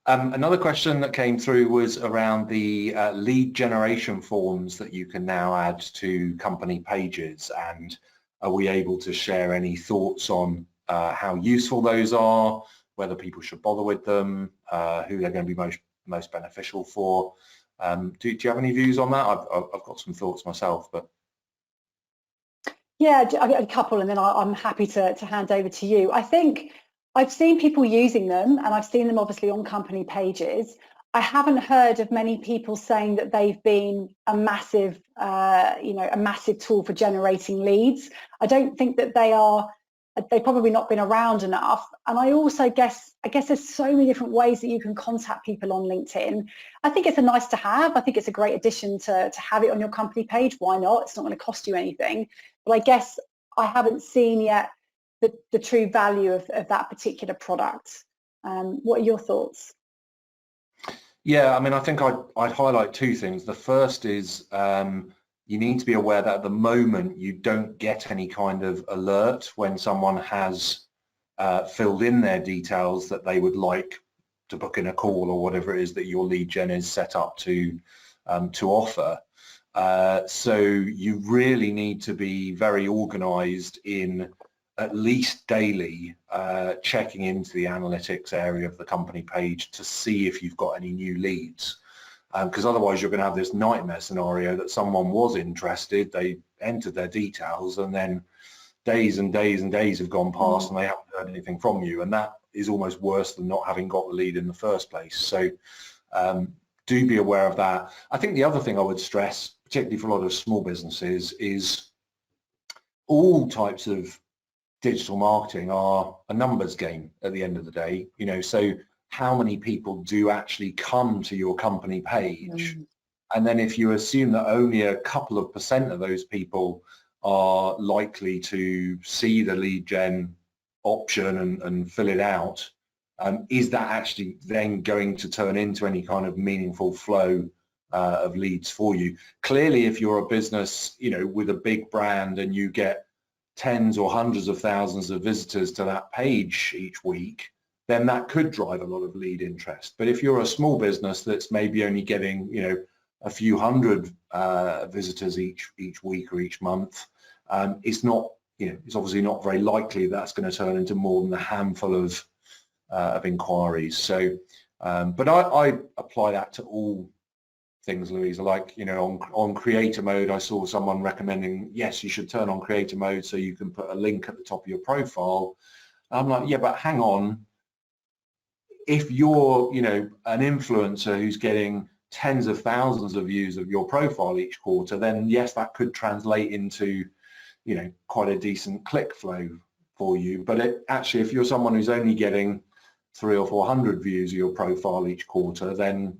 Another question that came through was around the lead generation forms that you can now add to company pages, and are we able to share any thoughts on how useful those are, whether people should bother with them, who they're going to be most beneficial for? Do you have any views on that? I've got some thoughts myself, but yeah, a couple, and then I'm happy to hand over to you. I think I've seen people using them, and I've seen them obviously on company pages. I haven't heard of many people saying that they've been a massive, a massive tool for generating leads. I don't think that they've probably not been around enough. And I also guess there's so many different ways that you can contact people on LinkedIn. I think it's a nice to have. I think it's a great addition to have it on your company page. Why not? It's not going to cost you anything. But I guess I haven't seen yet the true value of that particular product. What are your thoughts? yeah, I mean, I think I'd highlight two things. The first is you need to be aware that at the moment you don't get any kind of alert when someone has filled in their details that they would like to book in a call or whatever it is that your lead gen is set up to offer. So you really need to be very organized in at least daily checking into the analytics area of the company page to see if you've got any new leads. Because otherwise you're going to have this nightmare scenario that someone was interested, they entered their details, and then days and days and days have gone past and they haven't heard anything from you, and that is almost worse than not having got the lead in the first place. So do be aware of that. I think the other thing I would stress, particularly for a lot of small businesses, is all types of digital marketing are a numbers game at the end of the day. So how many people do actually come to your company page? And then if you assume that only a couple of % of those people are likely to see the lead gen option and fill it out, is that actually then going to turn into any kind of meaningful flow of leads for you? Clearly, if you're a business, with a big brand and you get tens or hundreds of thousands of visitors to that page each week, then that could drive a lot of lead interest. But if you're a small business that's maybe only getting, a few hundred visitors each week or each month, it's obviously not very likely that's going to turn into more than a handful of inquiries. So, but I apply that to all things, Louisa. Like, on creator mode, I saw someone recommending, yes, you should turn on creator mode so you can put a link at the top of your profile. I'm like, yeah, but hang on. If you're, an influencer who's getting tens of thousands of views of your profile each quarter, then yes, that could translate into, quite a decent click flow for you. But actually, if you're someone who's only getting 300 or 400 views of your profile each quarter, then,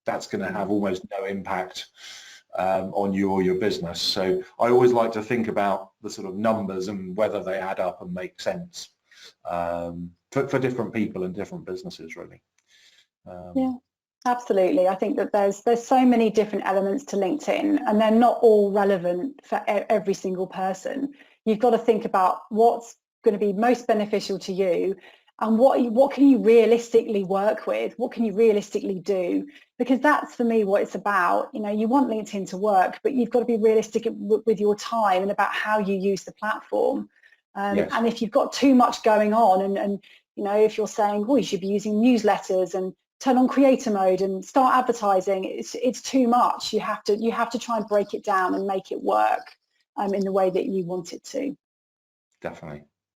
that's going to have almost no impact on you or your business. So I always like to think about the sort of numbers and whether they add up and make sense for different people and different businesses, really. Yeah, absolutely. I think that there's so many different elements to LinkedIn, and they're not all relevant for every single person. You've got to think about what's going to be most beneficial to you, and what can you realistically work with? What can you realistically do? Because that's, for me, what it's about. You want LinkedIn to work, but you've got to be realistic with your time and about how you use the platform. Yes. And if you've got too much going on, and if you're saying, well, you should be using newsletters and turn on creator mode and start advertising, it's too much. You have to try and break it down and make it work in the way that you want it to. Definitely.